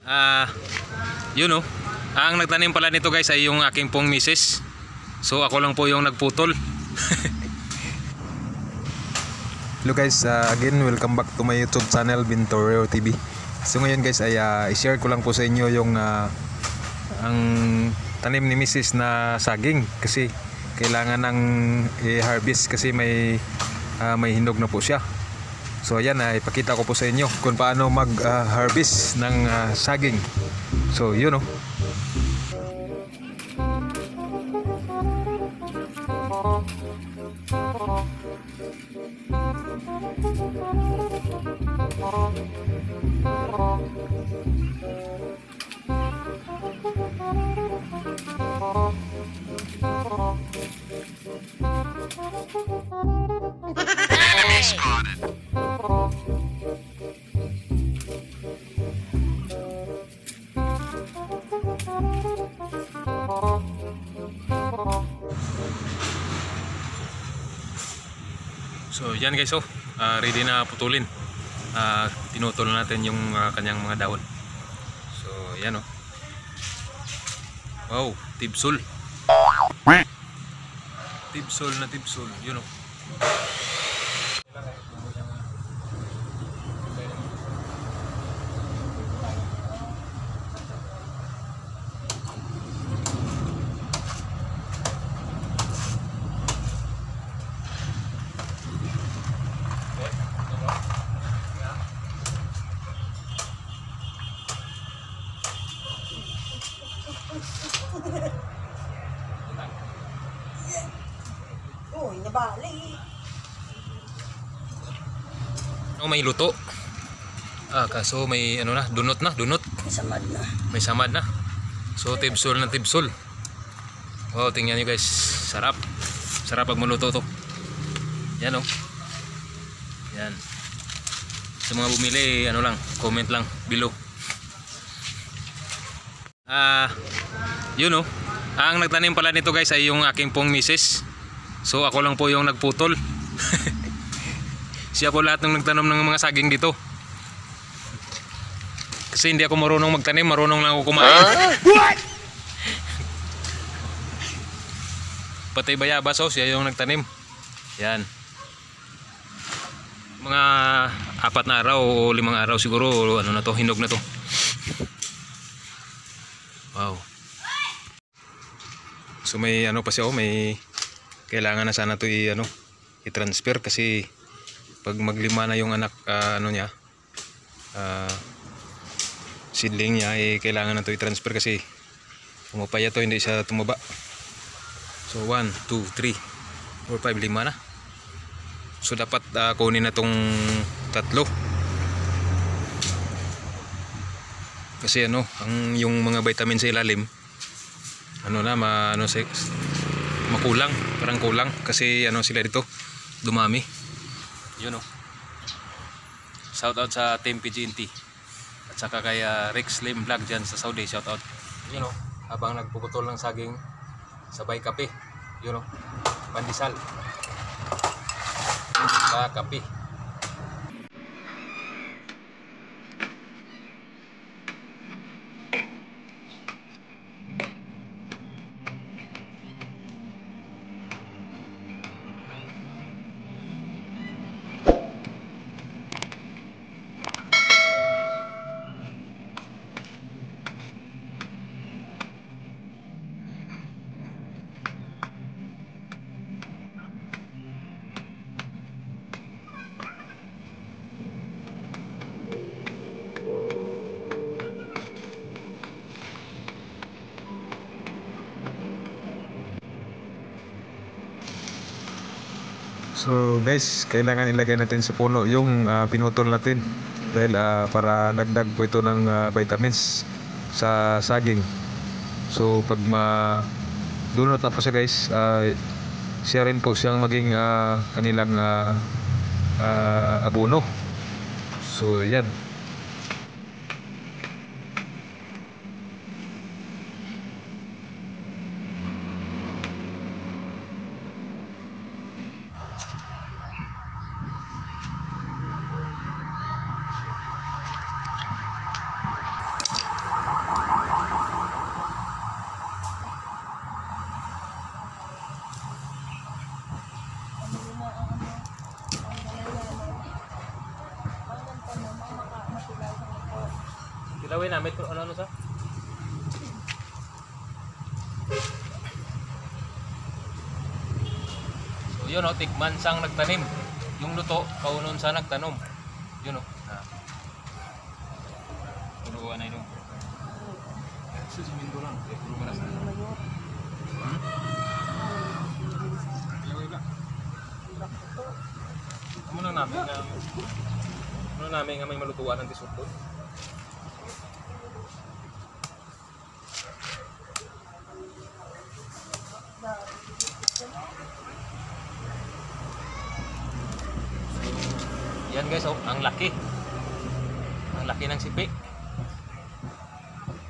Ah, yun oh. Ang nagtanim pala nito guys ay yung aking pong misis. So ako lang po yung nagputol. Hello guys, again welcome back to my YouTube channel Bintoreo TV. So ngayon guys ay i-share ko lang po sa inyo yung ang tanim ni Mrs. na saging kasi kailangan ng i-harvest kasi may hinog na po siya. So ayan, ipakita ko po sa inyo kung paano mag-harvest ng saging. So yun oh. So yan guys oh, ready na putulin. Tinutol natin yung kanyang mga dahon. So yan oh. Wow, tibsul. Tibsul na tibsul, yun oh. Uy, nabali. Oh, may luto. Kaso may ano na, dunot na, dunot. Samad na. May samad na. So tibsul na tibsul. Wow, tingnan niyo guys, sarap. Sarap pag maluto to. Yan oh. Yan. Sa mga bumili, ano lang, comment lang below. Yun oh. Ang nagtanim pala nito guys ay yung aking pong misis. So ako lang po yung nagputol. Siya po lahat ng nagtanom ng mga saging dito. Kasi hindi ako marunong magtanim, marunong lang ako kumain. What? Pati bayabas oh, siya yung nagtanim. Yan. Mga 4 na araw o 5 araw siguro, ano na to, hinog na to. Wow. So may ano pa siya oh, may kailangan na sana to i-transfer kasi pag maglima na yung anak ano niya, seedling niya, kailangan na to i-transfer kasi pumapaya to, hindi siya tumaba. So 1, 2, 3, 4, 5, 5 na. So dapat kunin na tong 3 kasi ano, yung mga vitamin sa ilalim ano na makulang, parang kulang kasi ano sila dito, dumami. Yun oh. Shout out sa Team PGNT at saka kay Rex Slim Vlog dyan sa Saudi, shout out. Yun oh, habang nagpuputol ng saging sabay kape. Yun oh, pandesal sa kape. So guys, kailangan ilagay natin sa puno yung pinutol natin dahil para dagdag po ito ng vitamins sa saging. So pag dunot na po siya guys, siya rin po siyang maging kanilang abono. So yan. Kilawin namin kung ano sa. So yun o, tikman sang nagtanim. Yung luto, kaunon sa nagtanom. Yun o. Punuan na yun. Susumindo lang. Puro ka na sa. Ano namin nga may malutuan ng tisot doon. Yan guys, oh, ang laki. Ang laki ng sipi.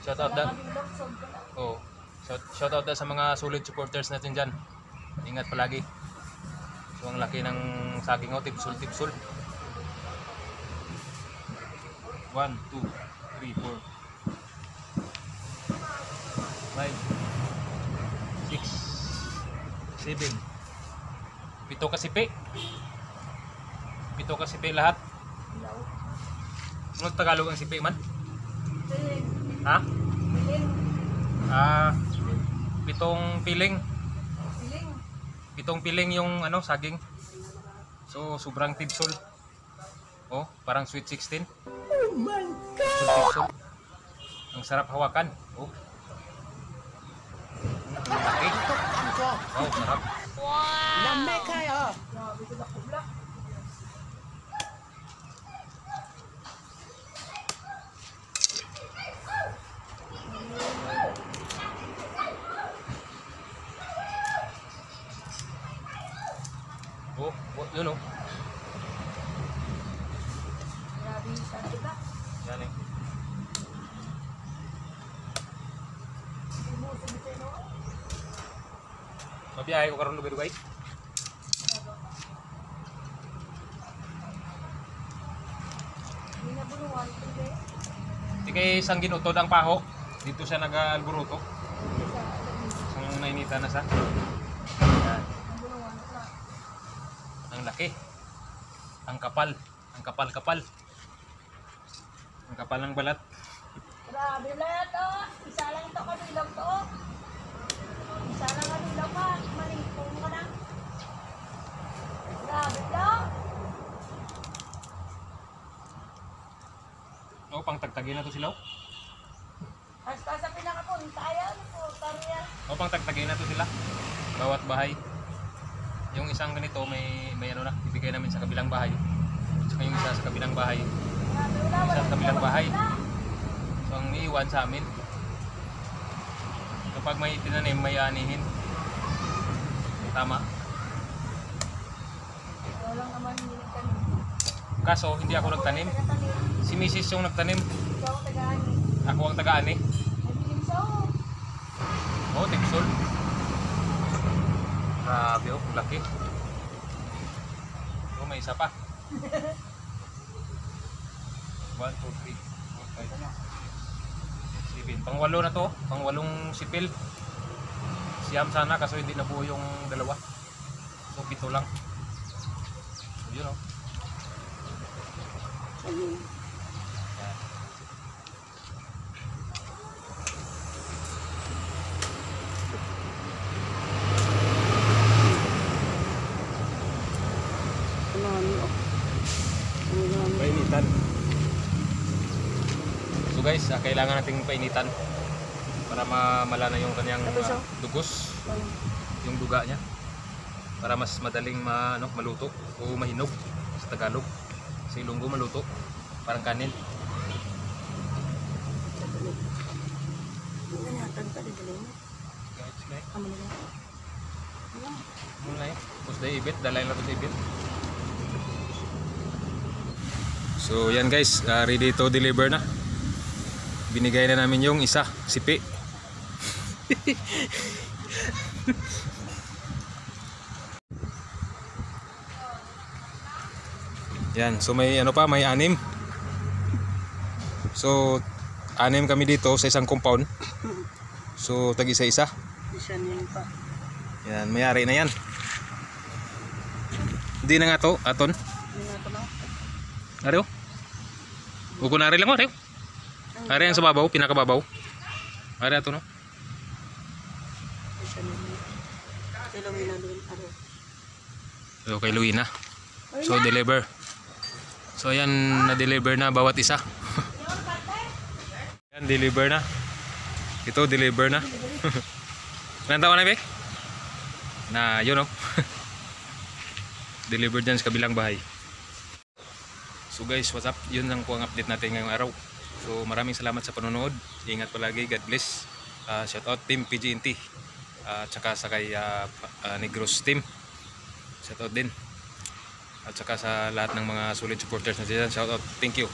Shout out da. Oh, shout out da sa mga solid supporters natin diyan. Ingat palagi. So ang laki ng saging, oh, tipsul. 1, 2, 3, 4 5 6 7 Pito ka sipi. Pito ka sipi lahat. Ano Tagalog ang sipi man? Ha? Pitong piling. Pitong piling yung ano, saging. So sobrang tipsul. Oh, parang sweet 16. Oh my God! Tipsul. Ang sarap hawakan. Oh. Laki. Oh, sarap. Wow! Lamay kayo! Oh, yun oh. Grabe yung sarap ba? Yan eh. Mabiyahe ko karon lugar guys. Binabuluan ko ba? Di kay isang ginutod ang paho. Dito siya nag-alburuto. Isang nainita na sa. Yan. Ang laki. Ang kapal. Ang kapal-kapal. Ang kapal ng balat. Grabe lahat oh! Isa lang ito kabilang to oh! Isa lang kabilang pa! Malipong ka na! Grabe lang! Oh, pang tagtagin na to sila. Hasta sa pinakapunta yan po! Tariyan! Oh, pang tagtagin na to sila. Bawat bahay. Yung isang ganito may ano na, ibigay namin sa kabilang bahay. Saka yung isa sa kabilang bahay. Grabe wala! Isa sa kabilang bahay. Wala! So ang iiwan sa amin. Kapag may tinanim, may anihin. Tama. Ikaw lang naman hindi nagtanim. Kaso hindi ako nagtanim. Si Mrs. yung nagtanim. Ikaw ang tagaan eh. Ako ang taga-ani. Nabiling siya oh! Oh, tipsul. Grabe oh, laki. Oh, may isa pa. 1, 2, 3, 4, 5, 7. Pang-walo na to. Pang-walong sipil. Siyam sana kaso hindi nabuo yung dalawa. So, 7 lang. So, yun oh. Ayun. Yan. Painitan. So guys, kailangan nating painitan para mamala na yung kanyang dugos, yung duga niya, para mas madaling maluto o mahinog sa Tagalog. Sa Ilonggo maluto, parang kanin. Ibit, dalay lang sa ibit. So yan guys, ready to deliver na. Binigay na namin yung isa, sipi. Yan, so may ano pa, may 6. So 6 kami dito sa isang compound. So tag isa-isa. Isa niyan pa. Yan, mayari na yan. Hindi na nga to, aton. Hindi na ito lang. Ariyo? Ukunari lang mo, ariyo. Ari ang sa babaw, pinakababaw. Ari ato no. So kay Luina. So deliver. So ayan, na-deliver na bawat isa. Yan, deliver na. Ito, deliver na. Ilan taon na, Bek? Na, yun o. Deliver dyan sa kabilang bahay. So guys, what's up? Yun lang po ang update natin ngayong araw. So maraming salamat sa panonood. Ingat palagi. God bless. Shout out Team PGNT. Tsaka sa kay Negros Team. Shout out din. At saka sa lahat ng mga solid supporters na dyan. Shout out. Thank you.